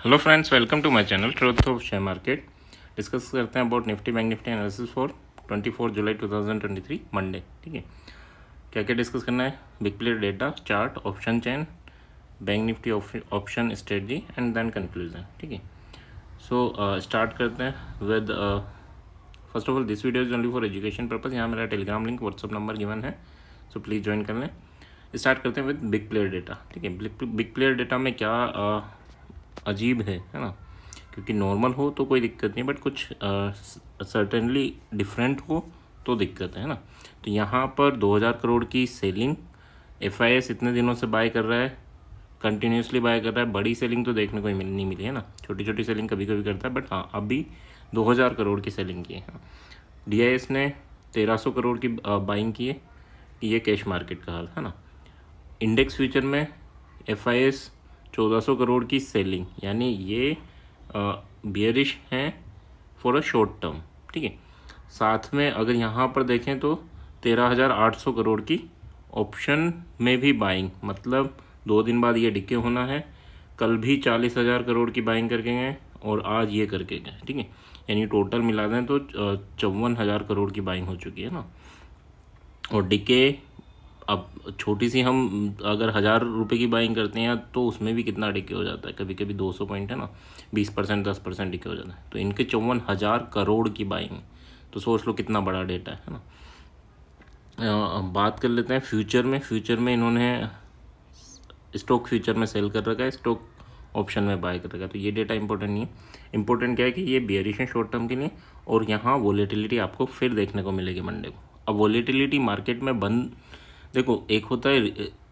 Hello friends, welcome to my channel truth of share market. Discuss करते हैं about Nifty Bank Nifty analysis for 24 July 2023 Monday. ठीक है, क्या क्या discuss करना है? Big player data, chart, option chain, Bank Nifty option strategy and then conclusion. ठीक है, सो स्टार्ट करते हैं with first of all this video is only for education purpose. यहाँ मेरा Telegram link, WhatsApp number given है, so please join कर लें। Start करते हैं विद बिग प्लेयर डेटा। ठीक है, बिग प्लेयर डेटा में क्या अजीब है ना, क्योंकि नॉर्मल हो तो कोई दिक्कत नहीं, बट कुछ सर्टेनली डिफरेंट हो तो दिक्कत है ना। तो यहाँ पर 2000 करोड़ की सेलिंग, FIS इतने दिनों से बाय कर रहा है, कंटिन्यूसली बाय कर रहा है। बड़ी सेलिंग तो देखने को नहीं मिली है ना, छोटी छोटी सेलिंग कभी कभी करता है, बट हाँ अभी 2000 करोड़ की सेलिंग की है। DIS ने 1300 करोड़ की बाइंग की है। ये कैश मार्केट का हाल है ना। इंडेक्स फ्यूचर में FIS 1400 करोड़ की सेलिंग, यानी ये बियरिश हैं फॉर अ शॉर्ट टर्म। ठीक है, साथ में अगर यहाँ पर देखें तो 13,800 करोड़ की ऑप्शन में भी बाइंग, मतलब 2 दिन बाद ये डिके होना है। कल भी 40,000 करोड़ की बाइंग करके गए और आज ये करके गए। ठीक है, यानी टोटल मिला दें तो 54,000 करोड़ की बाइंग हो चुकी है ना। और डिके अब छोटी सी, हम अगर 1,000 रुपये की बाइंग करते हैं तो उसमें भी कितना डिके हो जाता है, कभी कभी 200 पॉइंट है ना, 20% 10% डिके हो जाता है। तो इनके 54,000 करोड़ की बाइंग, तो सोच लो कितना बड़ा डेटा है ना। बात कर लेते हैं फ्यूचर में इन्होंने स्टॉक फ्यूचर में सेल कर रखा है, स्टॉक ऑप्शन में बाय कर रखा है। तो ये डेटा इंपॉर्टेंट नहीं है। इंपॉर्टेंट क्या है कि ये बियरिश है शॉर्ट टर्म के लिए, और यहाँ वॉलेटिलिटी आपको फिर देखने को मिलेगी मंडे को। अब वॉलेटिलिटी मार्केट में बंद, देखो एक होता है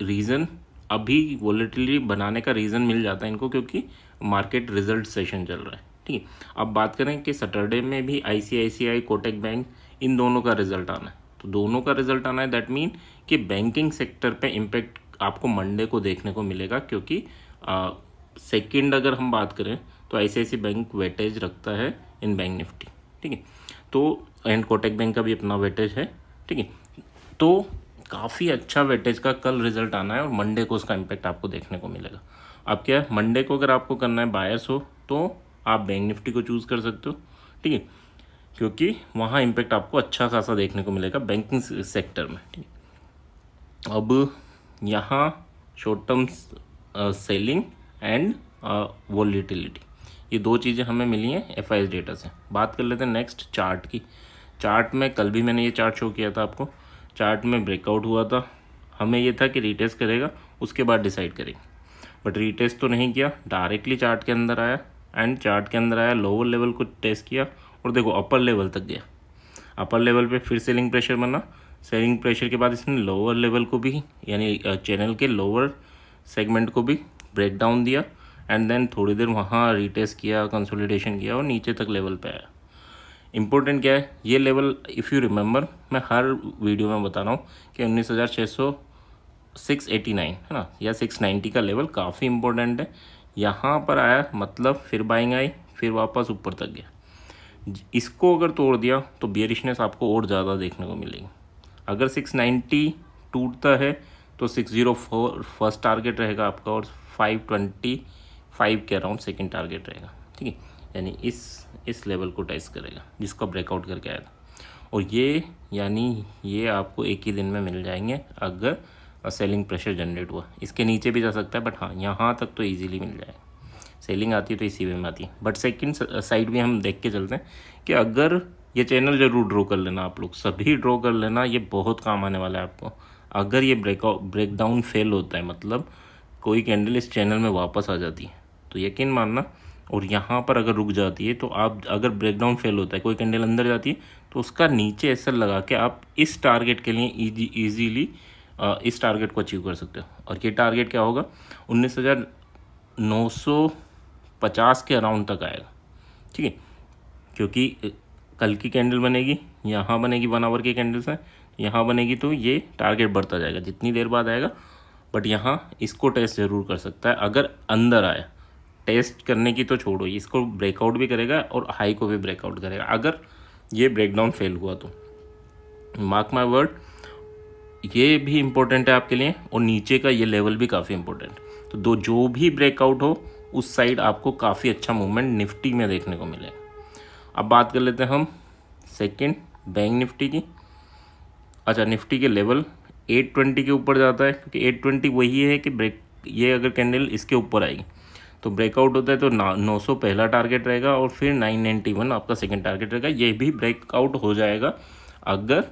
रीज़न, अभी वॉलेटिलिटी बनाने का रीज़न मिल जाता है इनको क्योंकि मार्केट रिजल्ट सेशन चल रहा है। ठीक है, अब बात करें कि सैटरडे में भी ICICI, कोटक बैंक, इन दोनों का रिजल्ट आना है। तो दोनों का रिजल्ट आना है, दैट मीन कि बैंकिंग सेक्टर पे इम्पेक्ट आपको मंडे को देखने को मिलेगा, क्योंकि सेकंड अगर हम बात करें तो ICICI बैंक वेटेज रखता है इन बैंक निफ्टी। ठीक है, तो एंड कोटक बैंक का भी अपना वेटेज है। ठीक है, तो काफ़ी अच्छा वेटेज का कल रिजल्ट आना है और मंडे को उसका इम्पैक्ट आपको देखने को मिलेगा। अब क्या है, मंडे को अगर आपको करना है बायर्स हो तो आप बैंक निफ्टी को चूज़ कर सकते हो। ठीक है, क्योंकि वहाँ इम्पैक्ट आपको अच्छा खासा देखने को मिलेगा बैंकिंग सेक्टर में। ठीक है, अब यहाँ short term selling and volatility, ये दो चीज़ें हमें मिली हैं FIS डेटा से। बात कर लेते हैं नेक्स्ट चार्ट की। चार्ट में कल भी मैंने ये चार्ट शो किया था आपको। चार्ट में ब्रेकआउट हुआ था, हमें ये था कि रीटेस्ट करेगा उसके बाद डिसाइड करेंगे, बट रीटेस्ट तो नहीं किया, डायरेक्टली चार्ट के अंदर आया एंड चार्ट के अंदर आया, लोअर लेवल को टेस्ट किया और देखो अपर लेवल तक गया। अपर लेवल पे फिर सेलिंग प्रेशर बना, सेलिंग प्रेशर के बाद इसने लोअर लेवल को भी, यानी चैनल के लोअर सेगमेंट को भी ब्रेक डाउन दिया एंड देन थोड़ी देर वहाँ रीटेस्ट किया, कंसोलिडेशन किया और नीचे तक लेवल पे आया। इंपॉर्टेंट क्या है, ये लेवल इफ़ यू रिमेंबर, मैं हर वीडियो में बता रहा हूँ कि 19,689 है ना, या 690 का लेवल काफ़ी इंपॉर्टेंट है। यहाँ पर आया मतलब फिर बाइंग आई, फिर वापस ऊपर तक गया। इसको अगर तोड़ दिया तो बियरिशनेस आपको और ज़्यादा देखने को मिलेगी। अगर 690 टूटता है तो 604 फर्स्ट टारगेट रहेगा आपका और 525 के अराउंड सेकेंड टारगेट रहेगा। ठीक है, यानी इस लेवल को टेस्ट करेगा जिसका ब्रेकआउट करके आया था, और ये यानी ये आपको एक ही दिन में मिल जाएंगे अगर सेलिंग प्रेशर जनरेट हुआ। इसके नीचे भी जा सकता है, बट हाँ यहाँ तक तो इजीली मिल जाएगा। सेलिंग आती है तो इसी वे में आती है, बट सेकंड साइड भी हम देख के चलते हैं कि अगर ये चैनल ज़रूर ड्रॉ कर लेना, आप लोग सभी ड्रॉ कर लेना, ये बहुत काम आने वाला है आपको। अगर ये ब्रेकडाउन फेल होता है, मतलब कोई कैंडल इस चैनल में वापस आ जाती है, तो यकीन मानना, और यहाँ पर अगर रुक जाती है तो आप, अगर ब्रेकडाउन फेल होता है, कोई कैंडल अंदर जाती है तो उसका नीचे एसएल लगा के आप इस टारगेट के लिए ईजीली इस टारगेट को अचीव कर सकते हो। और ये टारगेट क्या होगा, 19,950 के अराउंड तक आएगा। ठीक है, क्योंकि कल की कैंडल बनेगी, यहाँ बनेगी 1 आवर की कैंडल्स है, यहाँ बनेगी, तो ये टारगेट बढ़ता जाएगा जितनी देर बाद आएगा। बट यहाँ इसको टेस्ट ज़रूर कर सकता है अगर अंदर आया। टेस्ट करने की तो छोड़ो, इसको ब्रेकआउट भी करेगा और हाई को भी ब्रेकआउट करेगा अगर ये ब्रेकडाउन फेल हुआ तो। मार्क माय वर्ड, ये भी इम्पोर्टेंट है आपके लिए, और नीचे का ये लेवल भी काफ़ी इम्पोर्टेंट। तो जो भी ब्रेकआउट हो उस साइड आपको काफ़ी अच्छा मूवमेंट निफ्टी में देखने को मिलेगा। अब बात कर लेते हैं हम सेकंड बैंक निफ्टी की। अच्छा, निफ्टी के लेवल 820 के ऊपर जाता है, क्योंकि 820 वही है कि ब्रेक, ये अगर कैंडल इसके ऊपर आएगी तो ब्रेकआउट होता है तो 900 पहला टारगेट रहेगा और फिर 991 आपका सेकंड टारगेट रहेगा। ये भी ब्रेकआउट हो जाएगा अगर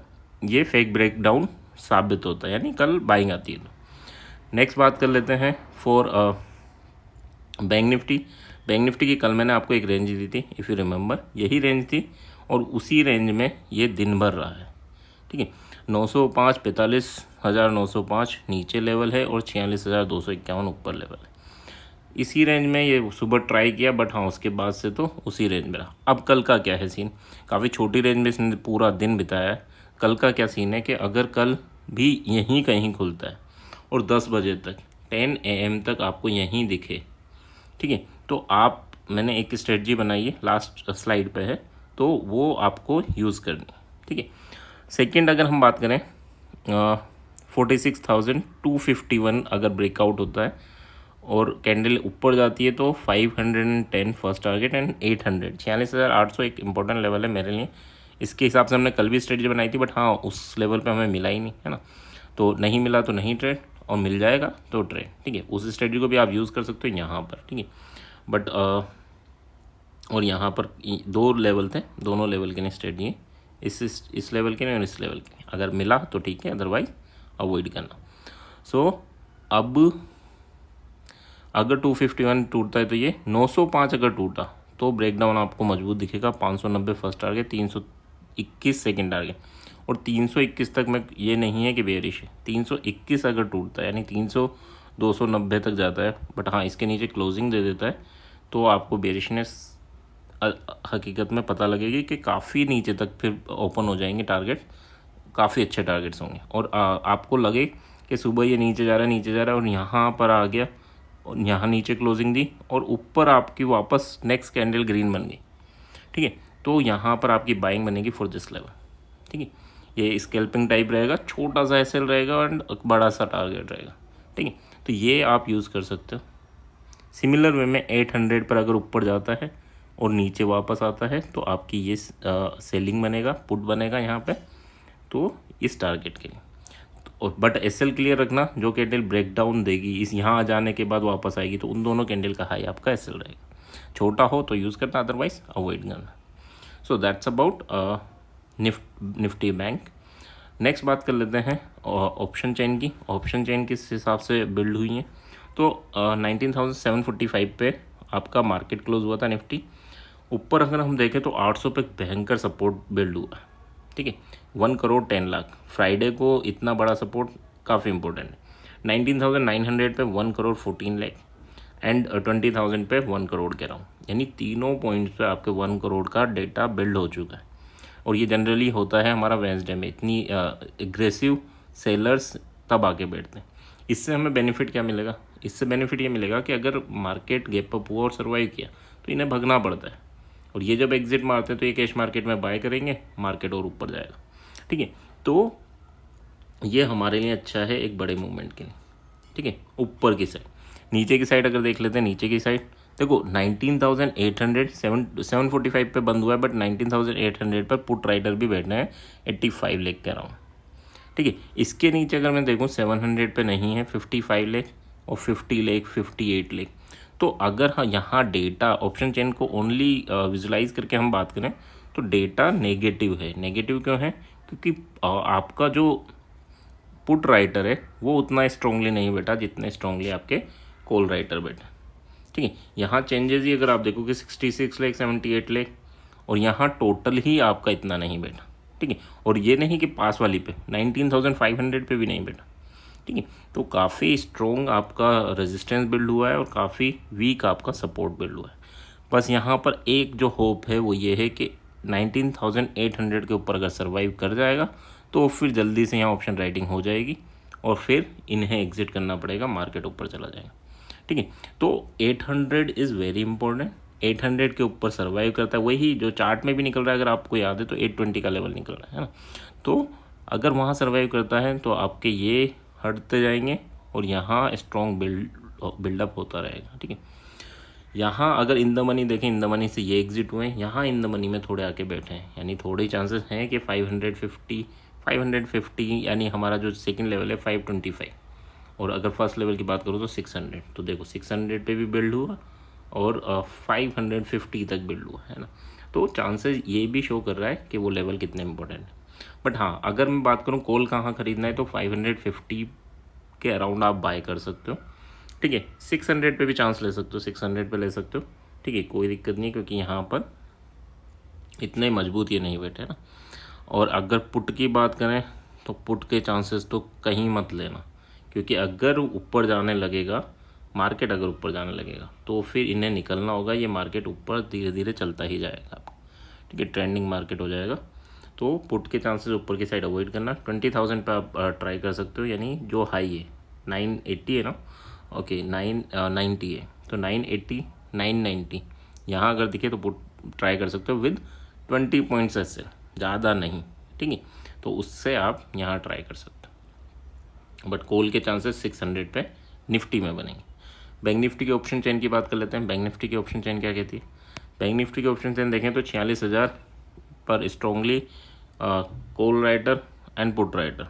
ये फेक ब्रेकडाउन साबित होता है, यानी कल बाइंग आती है। तो नेक्स्ट बात कर लेते हैं for bank Nifty. Bank Nifty की कल मैंने आपको एक रेंज दी थी, इफ़ यू रिमेंबर, यही रेंज थी और उसी रेंज में ये दिन भर रहा है। ठीक है, 905 45,905 नीचे लेवल है और 46,251 ऊपर लेवल है। इसी रेंज में ये सुबह ट्राई किया, बट हाँ उसके बाद से तो उसी रेंज में रहा। अब कल का क्या है सीन, काफ़ी छोटी रेंज में इसने पूरा दिन बिताया है। कल का क्या सीन है कि अगर कल भी यहीं कहीं खुलता है और 10 बजे तक 10 AM तक आपको यहीं दिखे, ठीक है, तो आप, मैंने एक स्ट्रेटजी बनाई है, लास्ट स्लाइड पे है, तो वो आपको यूज़ करनी है। ठीक है, सेकंड अगर हम बात करें 46,251 अगर ब्रेकआउट होता है और कैंडल ऊपर जाती है तो 510 फर्स्ट टारगेट एंड 800 46,800 एक इंपॉर्टेंट लेवल है मेरे लिए। इसके हिसाब से हमने कल भी स्ट्रेटजी बनाई थी, बट हाँ उस लेवल पे हमें मिला ही नहीं, है ना, तो नहीं मिला तो नहीं ट्रेड, और मिल जाएगा तो ट्रेड। ठीक है, उस स्ट्रेटजी को भी आप यूज़ कर सकते हो यहाँ पर। ठीक है, बट और यहाँ पर दो लेवल थे, दोनों लेवल के लिए स्ट्रेटजी है, इस लेवल के लिए और इस लेवल के। अगर मिला तो ठीक है, अदरवाइज अवॉइड करना। सो अब अगर 251 टूटता है तो ये 905 अगर टूटा तो ब्रेकडाउन आपको मजबूत दिखेगा। 590 फर्स्ट टारगेट, 321 सेकंड टारगेट, और 321 तक में ये नहीं है कि बेरिश है। 321 अगर टूटता है यानी 300 290 तक जाता है, बट हाँ इसके नीचे क्लोजिंग दे देता है तो आपको बेरिशनेस हकीकत में पता लगेगी कि काफ़ी नीचे तक फिर ओपन हो जाएंगे टारगेट, काफ़ी अच्छे टारगेट्स होंगे। और आपको लगे कि सुबह ये नीचे जा रहा है, नीचे जा रहा है, और यहाँ पर आ गया और यहाँ नीचे क्लोजिंग दी और ऊपर आपकी वापस नेक्स्ट कैंडल ग्रीन बन गई। ठीक है, तो यहाँ पर आपकी बाइंग बनेगी फॉर दिस लेवल। ठीक है, ये स्कैल्पिंग टाइप रहेगा, छोटा सा एसएल रहेगा एंड बड़ा सा टारगेट रहेगा। ठीक है, तो ये आप यूज़ कर सकते हो। सिमिलर वे में 800 पर अगर ऊपर जाता है और नीचे वापस आता है तो आपकी ये सेलिंग बनेगा, पुट बनेगा यहाँ पे, तो इस टारगेट के लिए। और बट एसएल क्लियर रखना, जो कैंडल ब्रेकडाउन देगी इस यहाँ आ जाने के बाद वापस आएगी तो उन दोनों कैंडल का हाई आपका एसएल रहेगा। छोटा हो तो यूज़ करना, अदरवाइज अवॉइड करना। So that's about Nifty bank. Next बात कर लेते हैं ऑप्शन चेन की। ऑप्शन चेन किस हिसाब से बिल्ड हुई है, तो 19,745 पे आपका मार्केट क्लोज हुआ था निफ्टी। ऊपर अगर हम देखें तो 800 पे भयंकर सपोर्ट बिल्ड हुआ। ठीक है, 1 करोड़ 10 लाख, फ्राइडे को इतना बड़ा सपोर्ट काफ़ी इंपॉर्टेंट है। 19,900 पे 1 करोड़ 14 लाख एंड 20,000 पे 1 करोड़ कह रहा हूँ, यानी तीनों पॉइंट्स पे आपके 1 करोड़ का डेटा बिल्ड हो चुका है। और ये जनरली होता है हमारा वेंसडे में, इतनी एग्रेसिव सेलर्स तब आके बैठते हैं। इससे हमें बेनिफिट क्या मिलेगा, इससे बेनिफिट ये मिलेगा कि अगर मार्केट गैप अप हुआ और सर्वाइव किया तो इन्हें भगना पड़ता है, और ये जब एग्जिट मारते हैं तो ये कैश मार्केट में बाय करेंगे, मार्केट और ऊपर जाएगा। ठीक है, तो ये हमारे लिए अच्छा है एक बड़े मूवमेंट के लिए। ठीक है, ऊपर की साइड। नीचे की साइड अगर देख लेते हैं, नीचे की साइड देखो 19,800 745 पे बंद हुआ है, बट 19,800 पर पुट राइटर भी बैठना है 85 लाख के अराउंड। ठीक है, इसके नीचे अगर मैं देखूँ 700 पे नहीं है, 55 लाख और 50 लाख 58 लाख। तो अगर हाँ यहाँ डेटा ऑप्शन चेन को ओनली विजुलाइज करके हम बात करें तो डेटा नेगेटिव है। नेगेटिव क्यों है, क्योंकि आपका जो पुट राइटर है वो उतना स्ट्रांगली नहीं बैठा जितने स्ट्रांगली आपके कॉल राइटर बैठे। ठीक है, यहाँ चेंजेस ही अगर आप देखोगे 66 लाख 78 लाख, और यहाँ टोटल ही आपका इतना नहीं बैठा। ठीक है, और ये नहीं कि पास वाली पे 19,500 पे भी नहीं बैठा। ठीक है, तो काफ़ी स्ट्रॉन्ग आपका रेजिस्टेंस बिल्ड हुआ है और काफ़ी वीक आपका सपोर्ट बिल्ड हुआ है। बस यहाँ पर एक जो होप है वो ये है कि 19,800 के ऊपर अगर सर्वाइव कर जाएगा तो फिर जल्दी से यहाँ ऑप्शन राइटिंग हो जाएगी और फिर इन्हें एग्जिट करना पड़ेगा, मार्केट ऊपर चला जाएगा। ठीक है, तो 800 इज़ वेरी इंपॉर्टेंट। 800 के ऊपर सर्वाइव करता है, वही जो चार्ट में भी निकल रहा है, अगर आपको याद है तो 820 का लेवल निकल रहा है ना। तो अगर वहाँ सर्वाइव करता है तो आपके ये हटते जाएंगे और यहाँ स्ट्रॉन्ग बिल्डअप होता रहेगा। ठीक है, यहाँ अगर इन द मनी देखें, इन द मनी से ये एग्जिट हुए हैं, यहाँ इन द मनी में थोड़े आके बैठे हैं, यानी थोड़े चांसेस हैं कि 550 यानी हमारा जो सेकंड लेवल है 525, और अगर फर्स्ट लेवल की बात करूँ तो 600। तो देखो 600 पे भी बिल्ड हुआ और 550 तक बिल्ड हुआ है ना। तो चांसेस ये भी शो कर रहा है कि वो लेवल कितने इंपॉर्टेंट है। बट हाँ, अगर मैं बात करूँ कॉल कहाँ खरीदना है तो 550 के अराउंड आप बाय कर सकते हो, ठीक है। 600 पे भी चांस ले सकते हो, 600 पे ले सकते हो, ठीक है, कोई दिक्कत नहीं, क्योंकि यहाँ पर इतने मजबूत ये नहीं बैठे ना। और अगर पुट की बात करें तो पुट के चांसेस तो कहीं मत लेना, क्योंकि अगर ऊपर जाने लगेगा मार्केट, अगर ऊपर जाने लगेगा तो फिर इन्हें निकलना होगा। ये मार्केट ऊपर धीरे धीरे चलता ही जाएगा आपको, ठीक है, ट्रेंडिंग मार्केट हो जाएगा। तो पुट के चांसेस ऊपर की साइड अवॉइड करना। 20,000 पे आप ट्राई कर सकते हो, यानी जो हाई है 980 है ना, ओके 990 है, तो 980 990 यहाँ अगर दिखे तो पुट ट्राई कर सकते हो विद 20 पॉइंट्स ऐसे, ज़्यादा नहीं, ठीक है। तो उससे आप यहाँ ट्राई कर सकते हो। बट कॉल के चांसेस 600 पे निफ्टी में बनेंगे। बैंक निफ्टी के ऑप्शन चेन की बात कर लेते हैं। बैंक निफ्टी की ऑप्शन चेन क्या कहती है? बैंक निफ्टी की ऑप्शन चेन देखें तो 46,000 पर strongly call writer and put writer.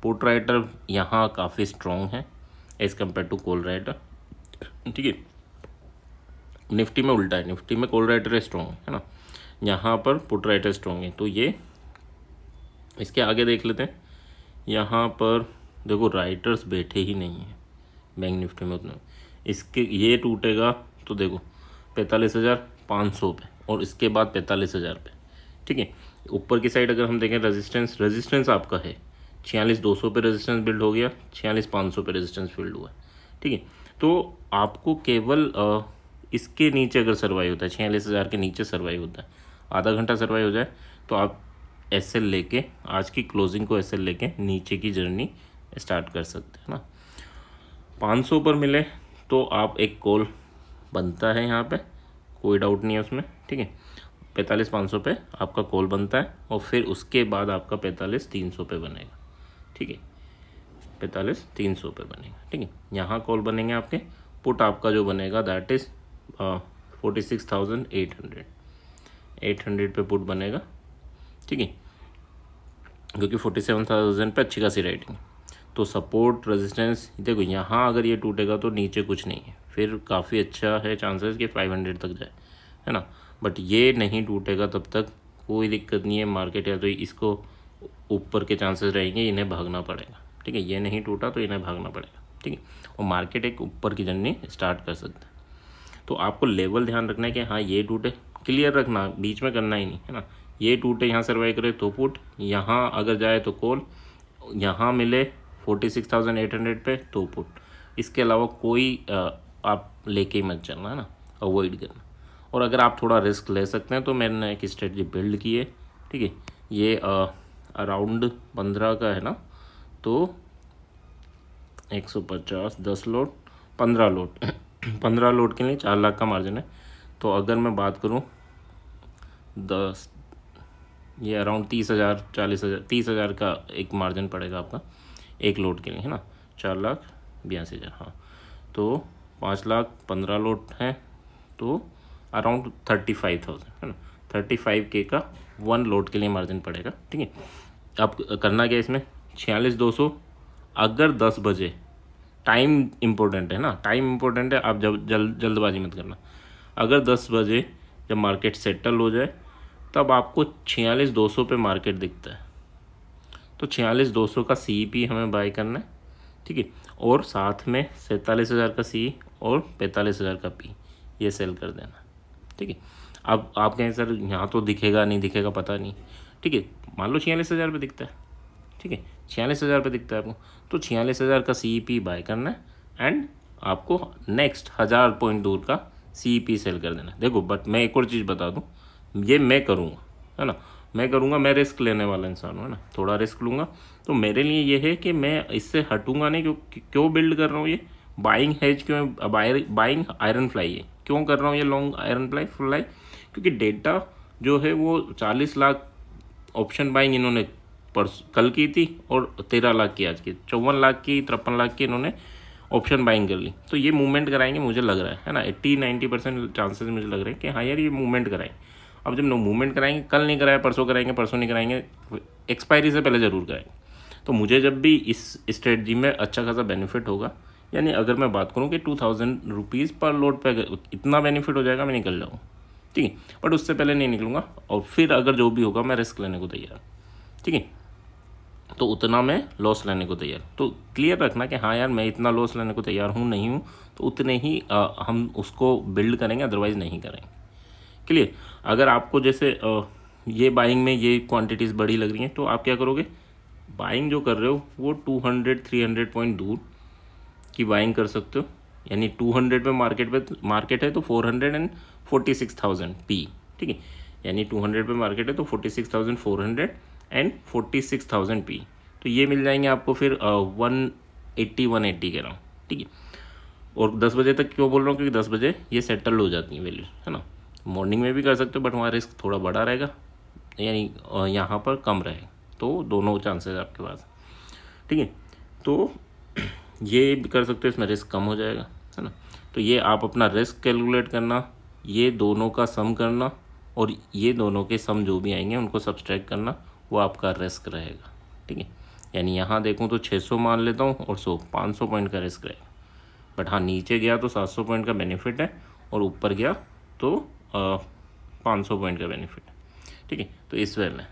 Put writer यहाँ काफ़ी स्ट्रॉन्ग है as compared to call writer, ठीक है। निफ्टी में उल्टा है, निफ्टी में कॉल राइटर स्ट्रॉन्ग है ना, यहाँ पर पुट राइटर स्ट्रॉन्ग है। तो ये इसके आगे देख लेते हैं। यहाँ पर देखो राइटर्स बैठे ही नहीं हैं बैंक निफ्टी में उतने। इसके ये टूटेगा तो देखो 45,500 पे, और इसके बाद 45,000 पे, ठीक है। ऊपर की साइड अगर हम देखें रेजिस्टेंस आपका है 46,200 पे रेजिस्टेंस बिल्ड हो गया, 46,500 पे रेजिस्टेंस बिल्ड हुआ, ठीक है। तो आपको केवल इसके नीचे अगर सर्वाइव होता है, 46,000 के नीचे सर्वाइव होता है, आधा घंटा सर्वाइव हो जाए तो आप एसएल लेके, आज की क्लोजिंग को एसएल लेके नीचे की जर्नी स्टार्ट कर सकते हैं ना। 500 पर मिले तो आप एक कॉल बनता है यहाँ पे, कोई डाउट नहीं है उसमें, ठीक है। 45,500 पे आपका कॉल बनता है, और फिर उसके बाद आपका 45,300 पे बनेगा, ठीक है। 45,300 पे बनेगा, ठीक है। यहाँ कॉल बनेंगे आपके। पुट आपका जो बनेगा दैट इज़ 46,800 800 पे पुट बनेगा, ठीक है, क्योंकि 47,000 पे अच्छी खासी राइटिंग। तो सपोर्ट रेजिस्टेंस देखो, यहाँ अगर ये टूटेगा तो नीचे कुछ नहीं है, फिर काफ़ी अच्छा है चांसेस कि 500 तक जाए, है ना। बट ये नहीं टूटेगा तब तक कोई दिक्कत नहीं है, मार्केट या तो इसको ऊपर के चांसेस रहेंगे, इन्हें भागना पड़ेगा, ठीक है। ये नहीं टूटा तो इन्हें भागना पड़ेगा, ठीक है, और मार्केट एक ऊपर की जर्नी स्टार्ट कर सकता है। तो आपको लेवल ध्यान रखना है कि हाँ ये टूटे, क्लियर रखना, बीच में करना ही नहीं, है ना। ये टूटे यहाँ सर्वाइव करे तो पुट, यहाँ अगर जाए तो कॉल, यहाँ मिले 46,800 पे तो पुट। इसके अलावा कोई आप लेके ही मत चलना, है ना, अवॉइड करना। और अगर आप थोड़ा रिस्क ले सकते हैं तो मैंने एक स्ट्रेटजी बिल्ड की है, ठीक है। ये अराउंड 15 का है ना, तो 150 10 लोड 15 लोड 15 लोड के लिए 4 लाख का मार्जिन है। तो अगर मैं बात करूं 10, ये अराउंड 30,000 40,000 30,000 का एक मार्जिन पड़ेगा आपका एक लोड के लिए, है ना। 4,82,000, हाँ। तो 5 लाख 15 लोड है तो अराउंड 35,000, है ना। 35K का 1 लोड के लिए मार्जिन पड़ेगा, ठीक है। अब करना क्या इसमें, 46,200 अगर 10 बजे, टाइम इम्पोर्टेंट है ना, टाइम इम्पोर्टेंट है, आप जल्दबाजी मत करना। अगर 10 बजे जब मार्केट सेटल हो जाए तब आपको 46,200 पे मार्केट दिखता है, तो 46,200 का CP हमें बाय करना है, ठीक है। और साथ में 47,000 का C और 45,000 का P ये सेल कर देना, ठीक है। अब आप कहें सर यहाँ तो दिखेगा नहीं दिखेगा पता नहीं, ठीक है। मान लो 46,000 पे दिखता है, ठीक है, 46,000 पे दिखता है आपको, तो 46,000 का CP बाय करना है एंड आपको नेक्स्ट 1000 पॉइंट दूर का CP सेल कर देना है। देखो बट मैं एक और चीज़ बता दूँ, ये मैं करूँगा, है ना, मैं करूँगा, मैं रिस्क लेने वाला इंसान हूँ, है ना, थोड़ा रिस्क लूँगा। तो मेरे लिए ये है कि मैं इससे हटूँगा नहीं। क्यों बिल्ड कर रहा हूँ ये बाइंग हेज, क्यों बाइंग आयरन फ्लाई है, क्यों कर रहा हूँ ये लॉन्ग आयरन फ्लाई, क्योंकि डेटा जो है वो 40 लाख ऑप्शन बाइंग इन्होंने कल की थी और 13 लाख की आज की, 54 लाख की 53 लाख की इन्होंने ऑप्शन बाइंग कर ली, तो ये मूवमेंट कराएंगे मुझे लग रहा है ना, 80-90% चांसेस मुझे लग रहे हैं कि हाँ यार ये मूवमेंट कराएंगे। अब जब मूवमेंट कराएंगे, कल नहीं कराए परसों कराएंगे, परसों नहीं कराएंगे, एक्सपायरी से पहले ज़रूर कराएंगे। तो मुझे जब भी इस स्ट्रेटजी में अच्छा खासा बेनिफिट होगा, यानी अगर मैं बात करूँ कि 2000 रुपीज़ पर लोड पे अगर इतना बेनिफिट हो जाएगा मैं निकल जाऊँ, ठीक है, बट उससे पहले नहीं निकलूँगा। और फिर अगर जो भी होगा मैं रिस्क लेने को तैयार, ठीक है, तो उतना मैं लॉस लेने को तैयार। तो क्लियर रखना कि हाँ यार मैं इतना लॉस लेने को तैयार हूँ नहीं हूँ, तो उतने ही हम उसको बिल्ड करेंगे, अदरवाइज़ नहीं करेंगे। क्लियर। अगर आपको जैसे ये बाइंग में ये क्वांटिटीज़ बड़ी लग रही हैं, तो आप क्या करोगे, बाइंग जो कर रहे हो वो 200-300 पॉइंट दूर की बाइंग कर सकते हो। यानी 200 पे मार्केट है तो 446,000 पी, ठीक है, यानी 200 पे मार्केट है तो 46,400 एंड 46,000 पी, तो ये मिल जाएंगे आपको फिर 180 के राउंड, ठीक है। और 10 बजे तक क्यों बोल रहा हूँ, क्योंकि 10 बजे ये सेटल हो जाती है वैल्यू, है ना। मॉर्निंग में भी कर सकते हो बट वहाँ रिस्क थोड़ा बड़ा रहेगा, यानी यहाँ पर कम रहेगा, तो दोनों चांसेस आपके पास, ठीक है। तो ये भी कर सकते हो, इसमें रिस्क कम हो जाएगा, है ना। तो ये आप अपना रिस्क कैलकुलेट करना, ये दोनों का सम करना, और ये दोनों के सम जो भी आएंगे उनको सब्सट्रैक्ट करना, वो आपका रिस्क रहेगा, ठीक है। यानी यहाँ देखूँ तो 600 मान लेता हूँ और 500 पॉइंट का रिस्क रहेगा। बट हाँ नीचे गया तो 700 पॉइंट का बेनिफिट है, और ऊपर गया तो 500 पॉइंट का बेनिफिट है, ठीक है। तो इस वे में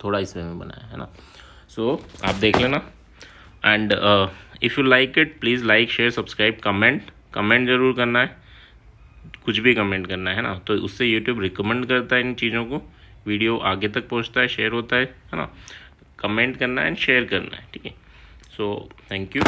थोड़ा इस वे में बनाया है ना। सो आप देख लेना, and if you like it please like share subscribe, comment ज़रूर करना है, कुछ भी कमेंट करना है ना, तो उससे यूट्यूब रिकमेंड करता है इन चीज़ों को, वीडियो आगे तक पहुंचता है, शेयर होता है ना। कमेंट करना है एंड शेयर करना है, ठीक है। So thank you.